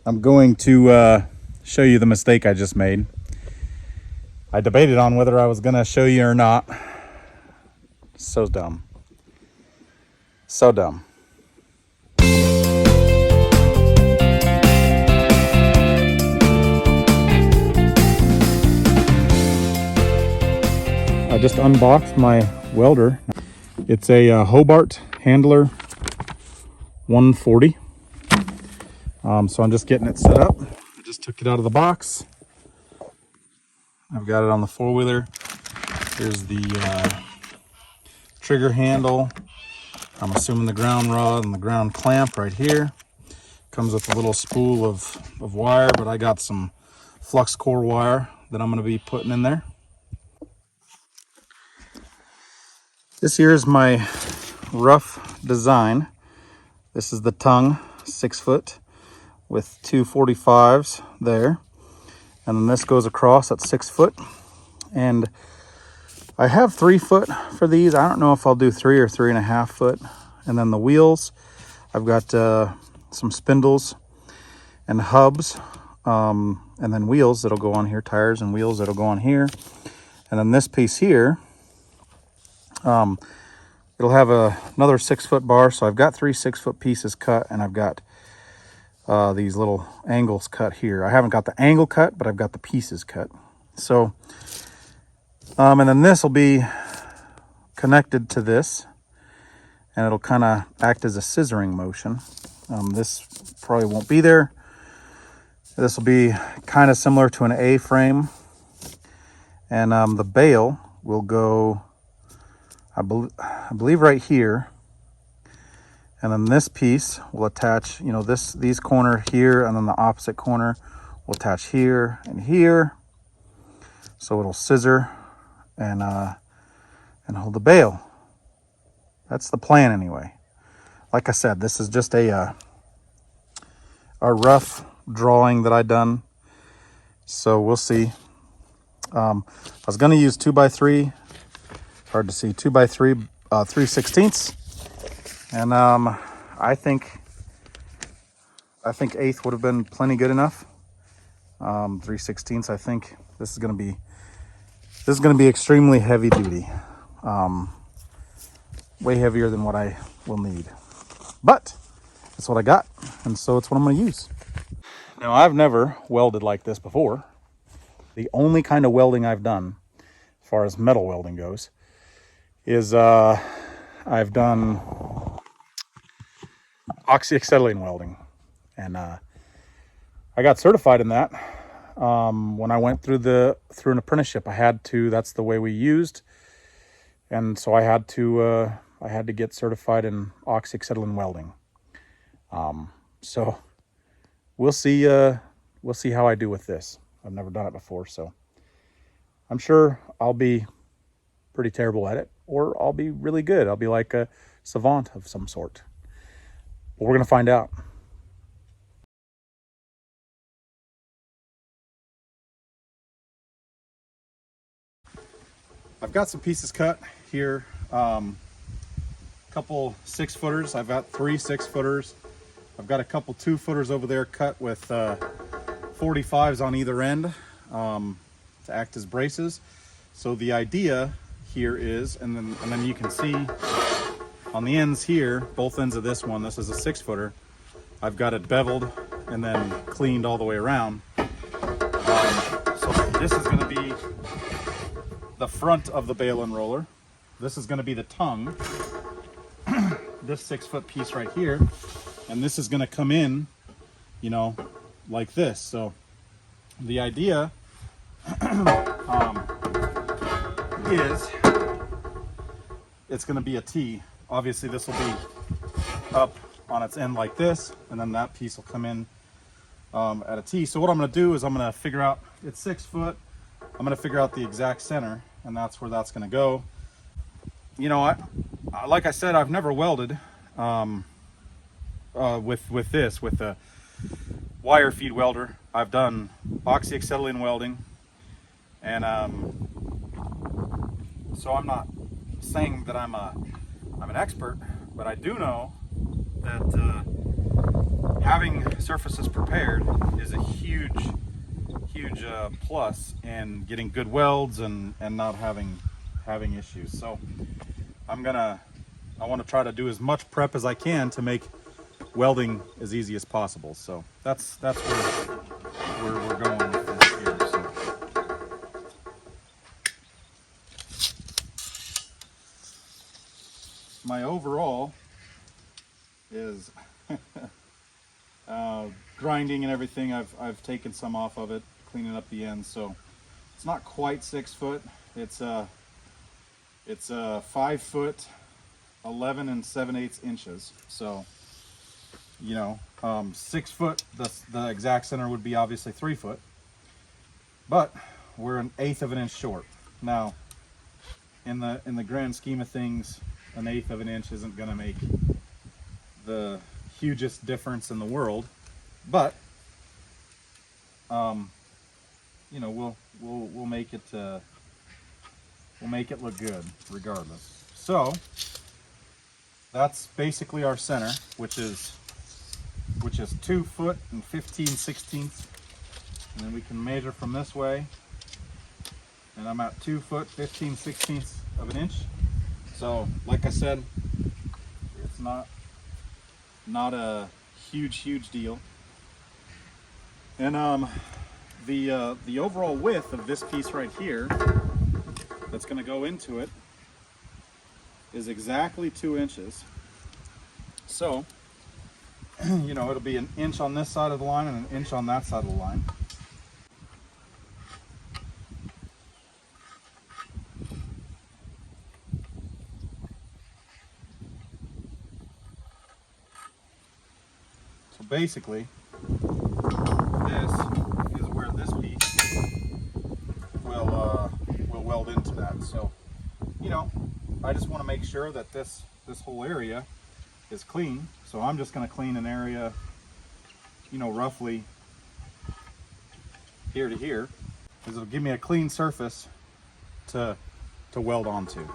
I'm going to show you the mistake I just made. I debated on whether I was going to show you or not. So dumb. So dumb. I just unboxed my welder. It's a Hobart Handler 140. So I'm just getting it set up. I just took it out of the box. I've got it on the four-wheeler. Here's the trigger handle. I'm assuming the ground rod and the ground clamp right here. Comes with a little spool of wire, but I got some flux core wire that I'm going to be putting in there. This here is my rough design. This is the tongue, 6 foot, with two 45s there. And then this goes across at 6 foot. And I have 3 foot for these. I don't know if I'll do 3 or 3.5 foot. And then the wheels, I've got some spindles and hubs, and then wheels that'll go on here, tires and wheels that'll go on here. And then this piece here, it'll have another 6 foot bar. So I've got 3 6 foot pieces cut, and I've got these little angles cut here. I haven't got the angle cut, but I've got the pieces cut. So, and then this will be connected to this, and it'll kind of act as a scissoring motion. This probably won't be there. This will be kind of similar to an A-frame, and the bale will go, I believe right here, and then this piece will attach, you know, these corner here, and then the opposite corner will attach here and here, so it'll scissor and hold the bale. That's the plan anyway. Like I said, this is just a rough drawing that I done, so we'll see. I was going to use 2x3, hard to see, 2x3 3/16, and I think 1/8 would have been plenty good enough. 3/16, I think this is going to be extremely heavy duty, way heavier than what I will need, but that's what I got, and so it's what I'm going to use. Now, I've never welded like this before. The only kind of welding I've done, as far as metal welding goes, is I've done oxyacetylene welding, and I got certified in that when I went through an apprenticeship. I had to. That's the way we used, and so I had to get certified in oxyacetylene welding. So we'll see how I do with this. I've never done it before, so I'm sure I'll be pretty terrible at it, or I'll be really good. I'll be like a savant of some sort. But we're gonna find out. I've got some pieces cut here. Couple 6 footers. I've got 3 6 footers. I've got a couple 2 footers over there cut with 45s on either end to act as braces. So the idea here is, and then you can see on the ends here, both ends of this one, this is a 6 footer. I've got it beveled and then cleaned all the way around. So this is going to be the front of the bale and roller. This is going to be the tongue, this 6 foot piece right here, and this is going to come in, you know, like this. So the idea is it's going to be a T. Obviously this will be up on its end like this, and then that piece will come in at a T. So what I'm going to do is I'm going to figure out, it's 6 foot, I'm going to figure out the exact center, and that's where that's going to go. You know, like I said, I've never welded with this, with a wire feed welder. I've done oxyacetylene welding, and so I'm not saying that I'm an expert, but I do know that having surfaces prepared is a huge plus in getting good welds and not having issues. So I want to try to do as much prep as I can to make welding as easy as possible. So that's where we're going with this here. So my overall is grinding and everything. I've taken some off of it, cleaning up the ends. So it's not quite 6 foot. It's 5 foot 11 7/8 inches. So, you know, 6 foot, the exact center would be obviously 3 foot, but we're 1/8 of an inch short. Now, in the grand scheme of things, 1/8 of an inch isn't going to make the hugest difference in the world, but you know, we'll make it look good regardless. So that's basically our center, which is 2 foot and 15/16, and then we can measure from this way, and I'm at 2 foot 15/16 of an inch. So like I said, it's not a huge deal. And the overall width of this piece right here that's going to go into it is exactly 2 inches. So, you know, it'll be 1 inch on this side of the line and 1 inch on that side of the line. So basically, this is where this piece will weld into that. So, you know, I just want to make sure that this whole area is clean. So I'm just going to clean an area, you know, roughly here to here, because it'll give me a clean surface to weld onto.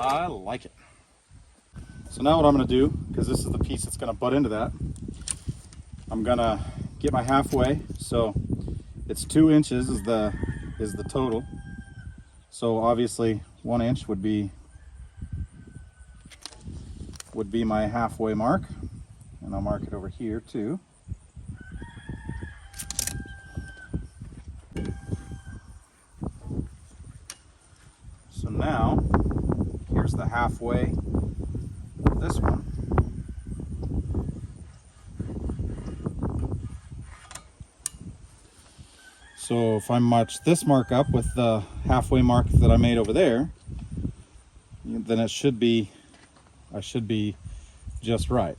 I like it. So now what I'm going to do, because this is the piece that's going to butt into that, I'm going to get my halfway. So it's 2 inches is the total. So obviously 1 inch would be my halfway mark, and I'll mark it over here too. So now here's the halfway of this one. So if I match this mark up with the halfway mark that I made over there, then I should be just right.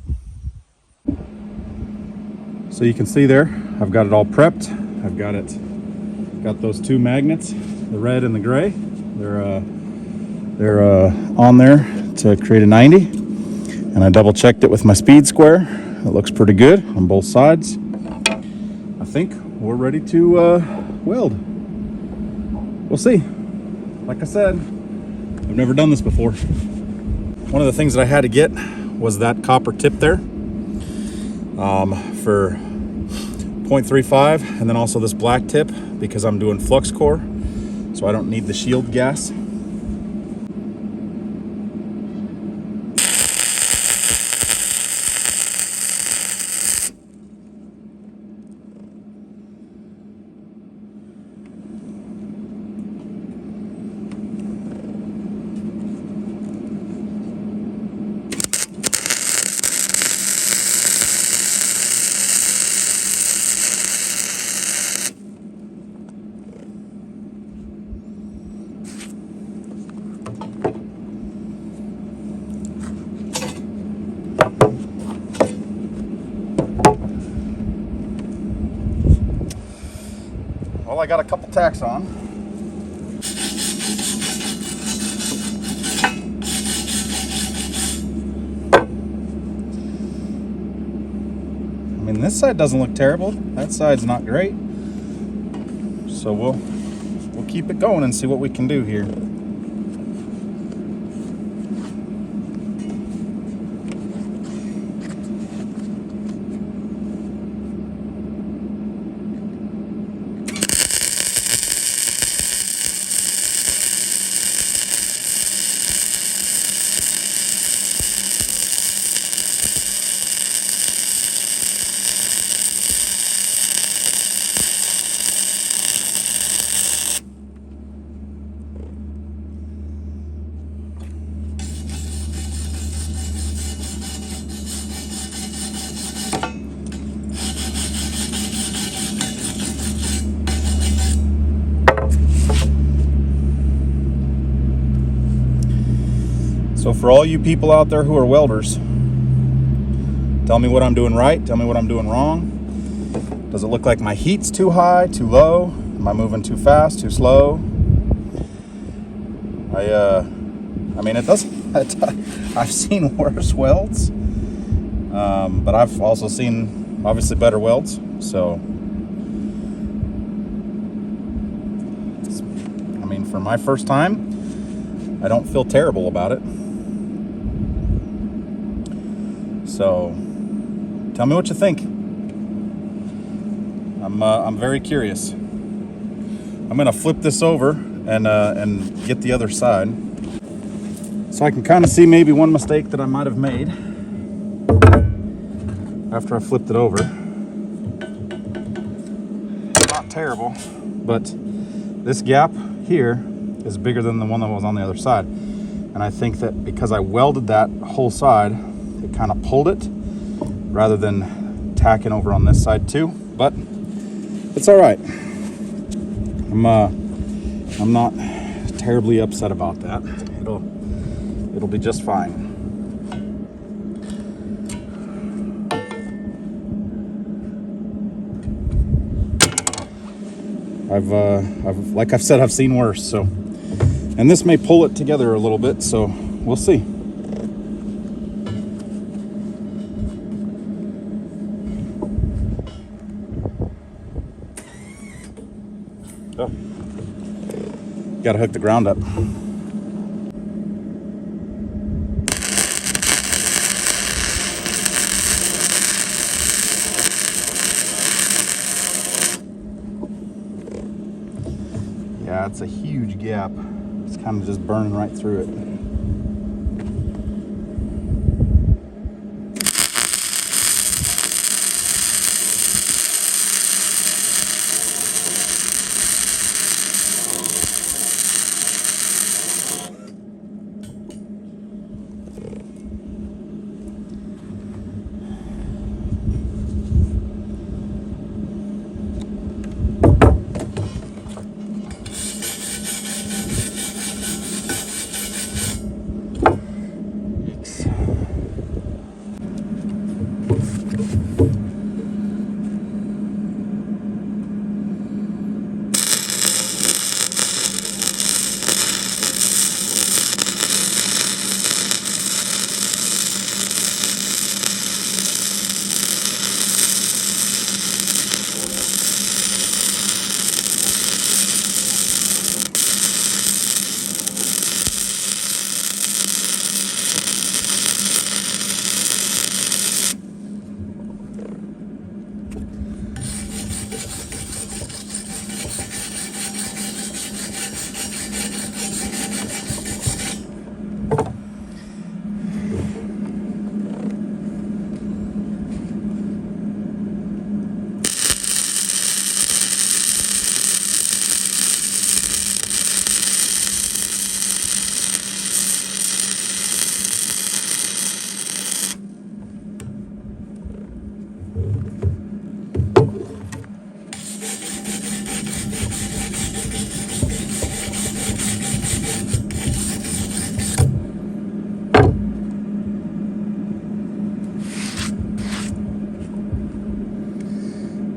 So you can see there, I've got it all prepped. I've got those 2 magnets, the red and the gray. They're on there to create a 90, and I double checked it with my speed square. It looks pretty good on both sides. I think we're ready to weld. We'll see. Like I said, I've never done this before. One of the things that I had to get was that copper tip there for 0.35, and then also this black tip because I'm doing flux core, so I don't need the shield gas. Well, I got a couple tacks on. I mean, this side doesn't look terrible. That side's not great. So we'll keep it going and see what we can do here. So for all you people out there who are welders, tell me what I'm doing right, tell me what I'm doing wrong. Does it look like my heat's too high, too low? Am I moving too fast, too slow? I mean, it doesn't, I've seen worse welds, but I've also seen obviously better welds, so. I mean, for my first time, I don't feel terrible about it. So, tell me what you think. I'm very curious. I'm gonna flip this over and get the other side, so I can kind of see maybe one mistake that I might have made after I flipped it over. Not terrible, but this gap here is bigger than the one that was on the other side, and I think that because I welded that whole side, it kind of pulled it rather than tacking over on this side too, but it's all right. I'm not terribly upset about that. It'll be just fine. I've like I've said, I've seen worse. So, and this may pull it together a little bit. So we'll see. Oh, gotta hook the ground up. Yeah, it's a huge gap. It's kind of just burning right through it.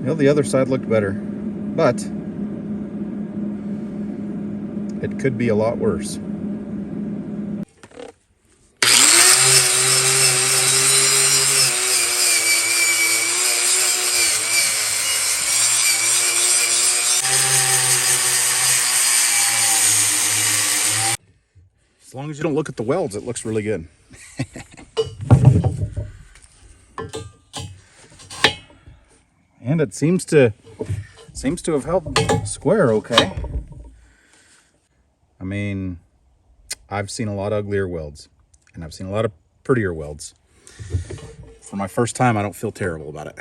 Well, the other side looked better, but it could be a lot worse. As long as you don't look at the welds, it looks really good. And it seems to have held square okay. I mean, I've seen a lot of uglier welds, and I've seen a lot of prettier welds. For my first time, I don't feel terrible about it.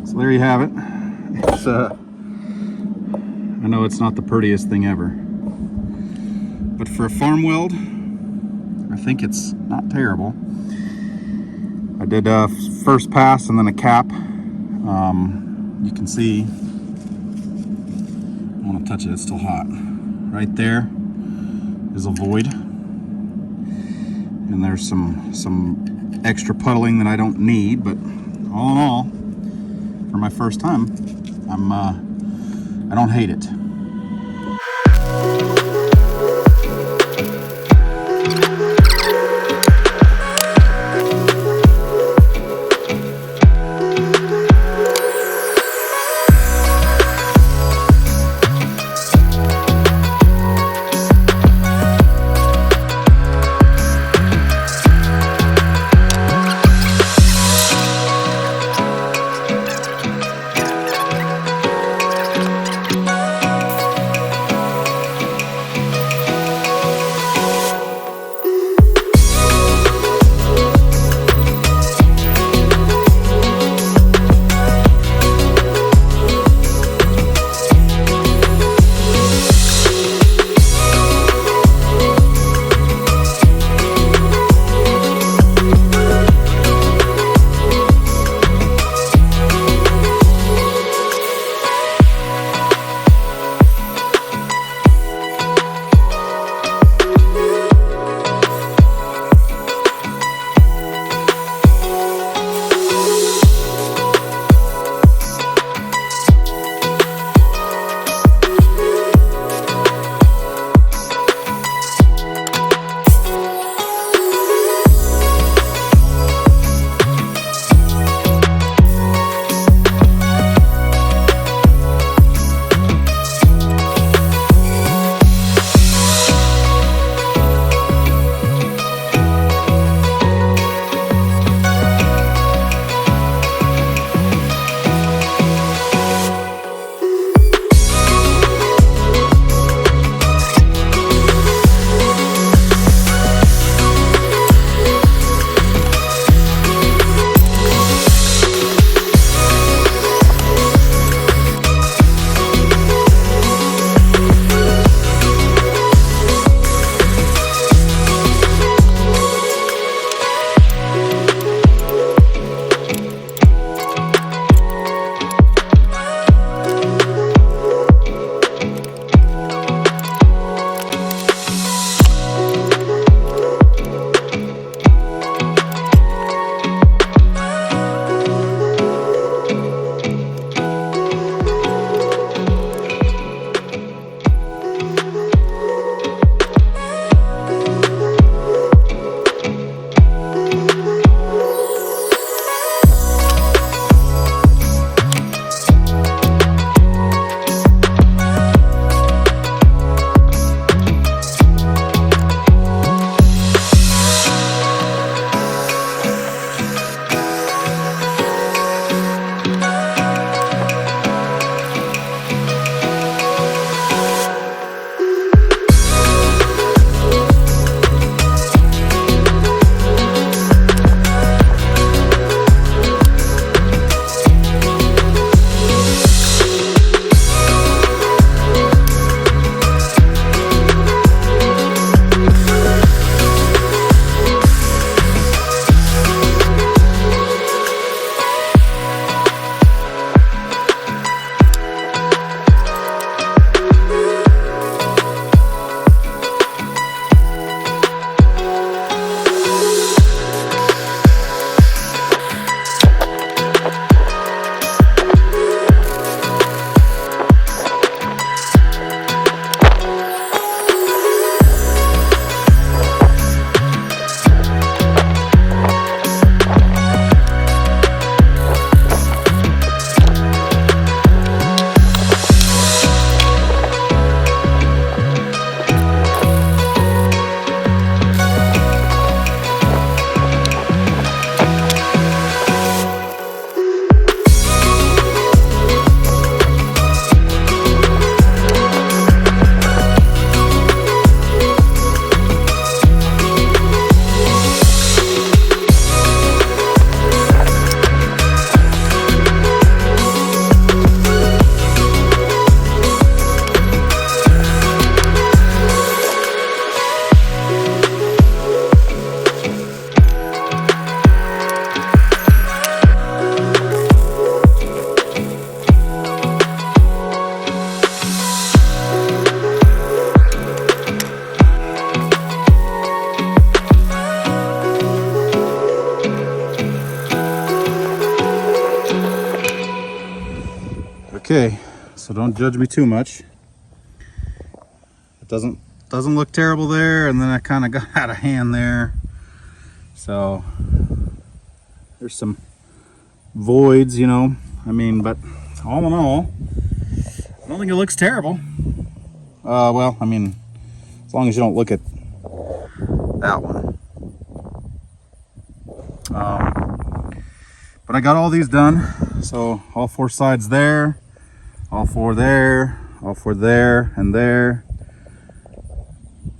So there you have it. It's I know it's not the prettiest thing ever, but for a farm weld, I think it's not terrible. I did a first pass and then a cap. You can see, I want to touch it, it's still hot. Right there is a void, and there's some extra puddling that I don't need, but all in all, for my first time, I don't hate it. Okay, so don't judge me too much. It doesn't look terrible there, and then I kind of got out of hand there. So there's some voids, you know. I mean, but all in all, I don't think it looks terrible. Well, I mean, as long as you don't look at that one. But I got all these done. So all 4 sides there, all 4 there, all 4 there, and there.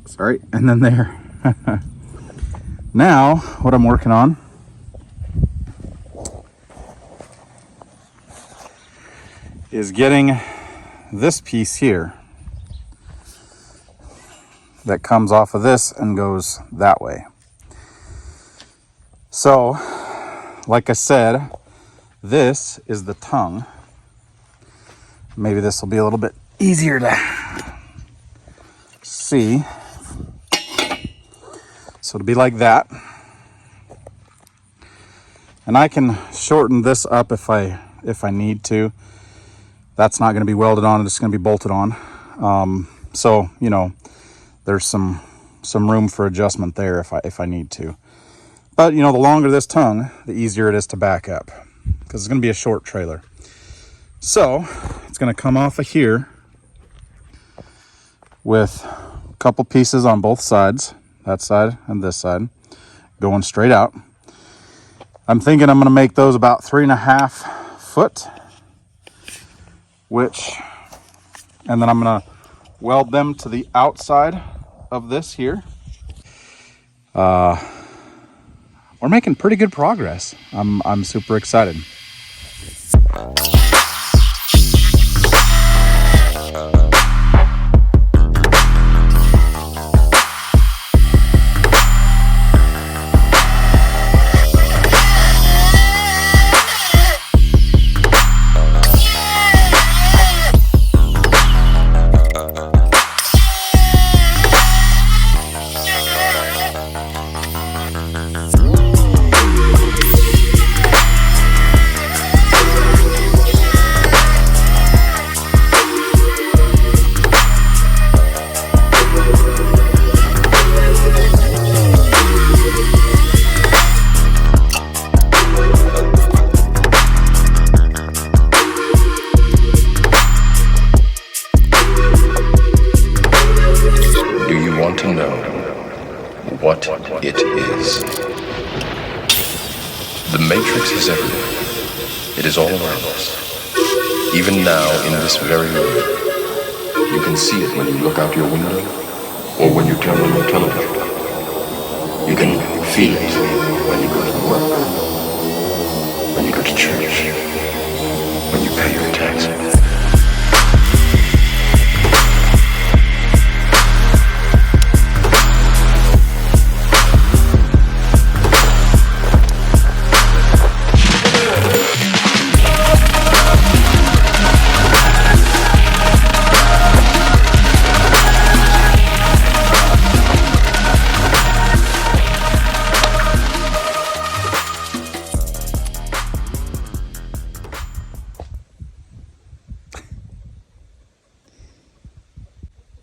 Sorry, and then there. Now, what I'm working on is getting this piece here that comes off of this and goes that way. So, like I said, this is the tongue. Maybe this will be a little bit easier to see. So it'll be like that. And I can shorten this up if I need to. That's not going to be welded on, it's going to be bolted on. So, you know, there's some room for adjustment there if I need to. But, you know, the longer this tongue, the easier it is to back up, because it's going to be a short trailer. So it's going to come off of here with a couple pieces on both sides, that side and this side, going straight out. I'm thinking I'm going to make those about 3.5 foot, and then I'm going to weld them to the outside of this here. We're making pretty good progress. I'm super excited. What it is. The matrix is everywhere. It is all around us. Even now, in this very room. You can see it when you look out your window or when you turn on your television. You can feel it when you go to work, when you go to church, when you pay your taxes.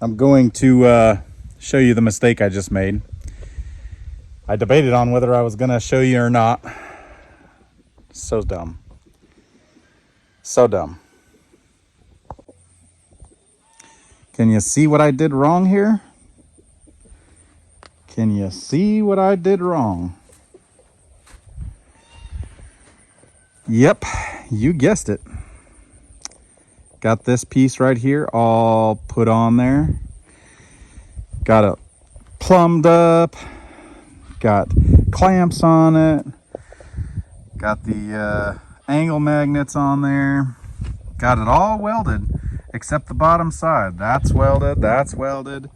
I'm going to show you the mistake I just made. I debated on whether I was going to show you or not. So dumb. So dumb. Can you see what I did wrong here? Can you see what I did wrong? Yep, you guessed it. Got this piece right here all put on there. Got it plumbed up. Got clamps on it. Got the angle magnets on there. Got it all welded except the bottom side. That's welded, that's welded.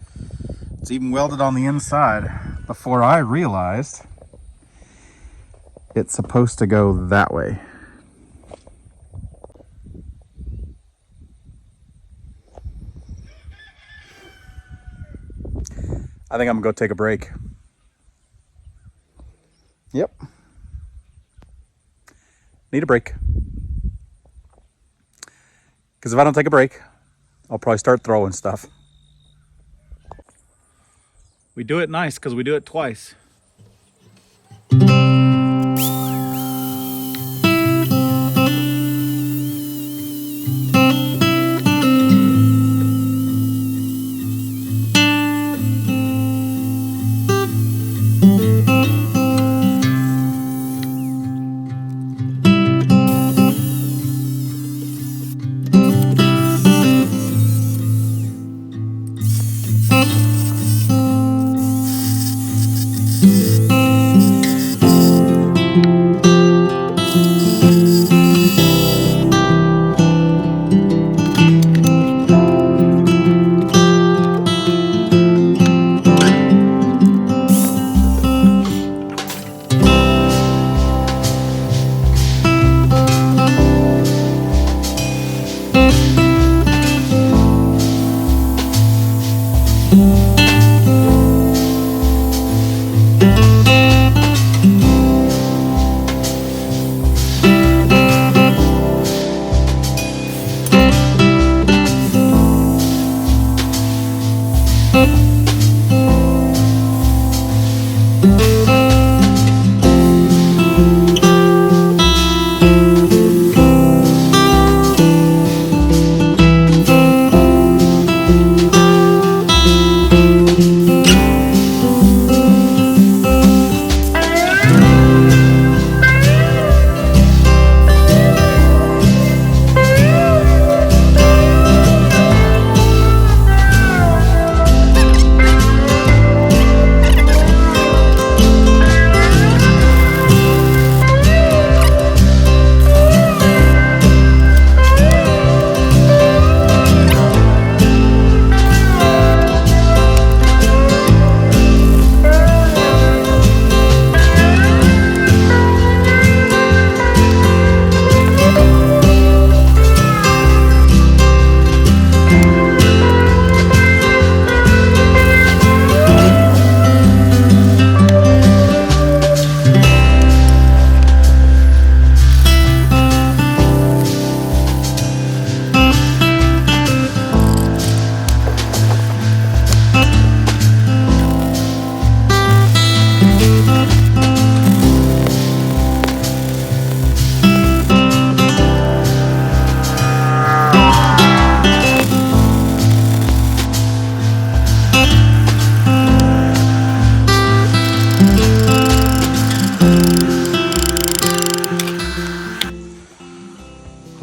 It's even welded on the inside before I realized it's supposed to go that way. I think I'm gonna go take a break. Yep. Need a break. Because if I don't take a break, I'll probably start throwing stuff. We do it nice because we do it twice.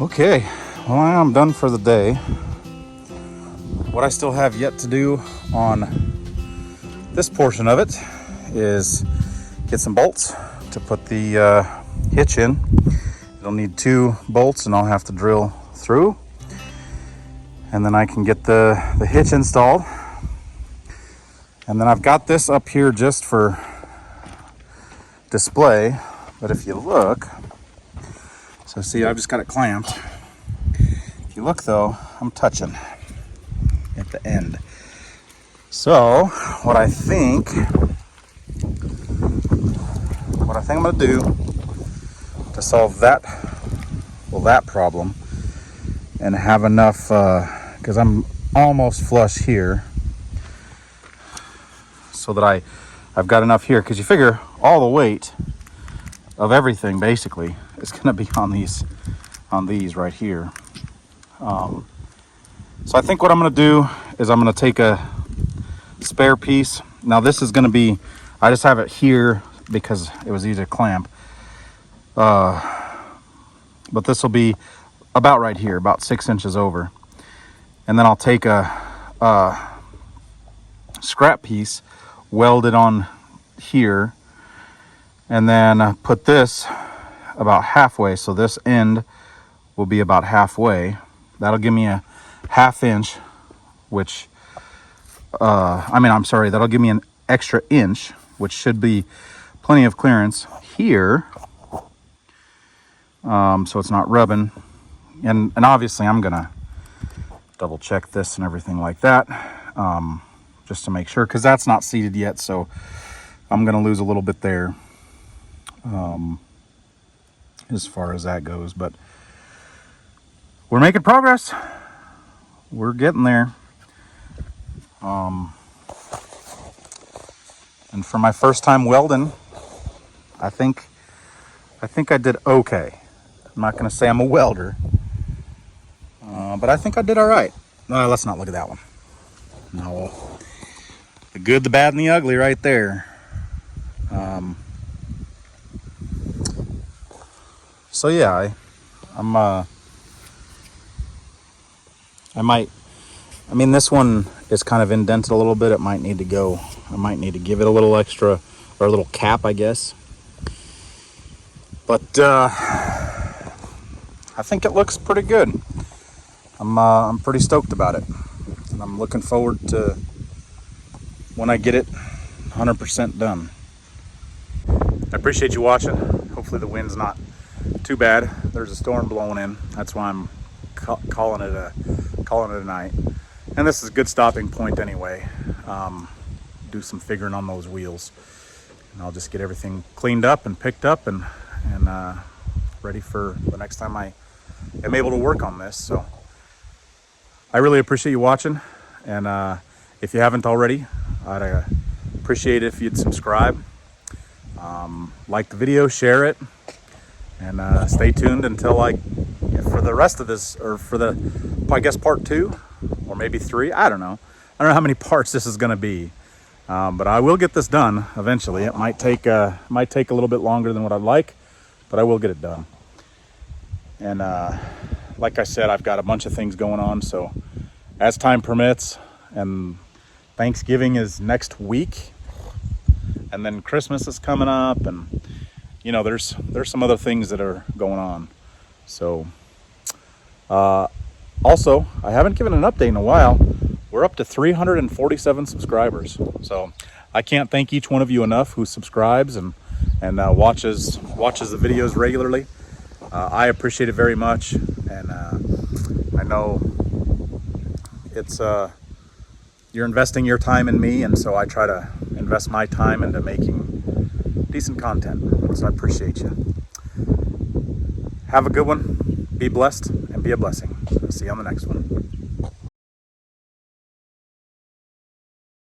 Okay, well, I am done for the day. What I still have yet to do on this portion of it is get some bolts to put the hitch in. It'll need 2 bolts and I'll have to drill through. And then I can get the hitch installed. And then I've got this up here just for display. But if you look, so see, I've just got it clamped. If you look though, I'm touching at the end. So what I think I'm gonna do to solve that problem and have enough, because I'm almost flush here, so that I've got enough here, because you figure all the weight of everything basically is gonna be on these right here. So I think what I'm gonna do is I'm gonna take a spare piece. Now this is gonna be, I just have it here because it was easy to clamp. But this will be about right here, about 6 inches over. And then I'll take a scrap piece, weld it on here, and then put this about halfway. So this end will be about halfway. That'll give me a 1/2 inch, which, that'll give me an extra inch, which should be plenty of clearance here. So it's not rubbing. And obviously I'm gonna double check this and everything like that, just to make sure, because that's not seated yet, so I'm gonna lose a little bit there, as far as that goes. But we're making progress. We're getting there. And for my first time welding, I think I did okay. I'm not going to say I'm a welder, but I think I did all right. Let's not look at that one. No, the good, the bad, and the ugly, right there. So yeah, I mean, this one is kind of indented a little bit. It might need to go. I might need to give it a little extra, or a little cap, I guess. But I think it looks pretty good. I'm pretty stoked about it, and I'm looking forward to when I get it 100% done. I appreciate you watching. Hopefully the wind's not too bad. There's a storm blowing in. That's why I'm calling it a night. And this is a good stopping point anyway. Do some figuring on those wheels, and I'll just get everything cleaned up and picked up and ready for the next time I am able to work on this. So I really appreciate you watching, and if you haven't already, I'd appreciate it if you'd subscribe, like the video, share it, and stay tuned until for the rest of this, or for the, I guess, part 2 or maybe 3. I don't know how many parts this is going to be, but I will get this done eventually. It might take a little bit longer than what I'd like, but I will get it done. And like I said, I've got a bunch of things going on, so as time permits, and Thanksgiving is next week, and then Christmas is coming up, and there's some other things that are going on. So also, I haven't given an update in a while. We're up to 347 subscribers, so I can't thank each one of you enough who subscribes and watches the videos regularly. I appreciate it very much, and I know it's you're investing your time in me, and so I try to invest my time into making decent content. So I appreciate you. Have a good one. Be blessed and be a blessing. See you on the next one.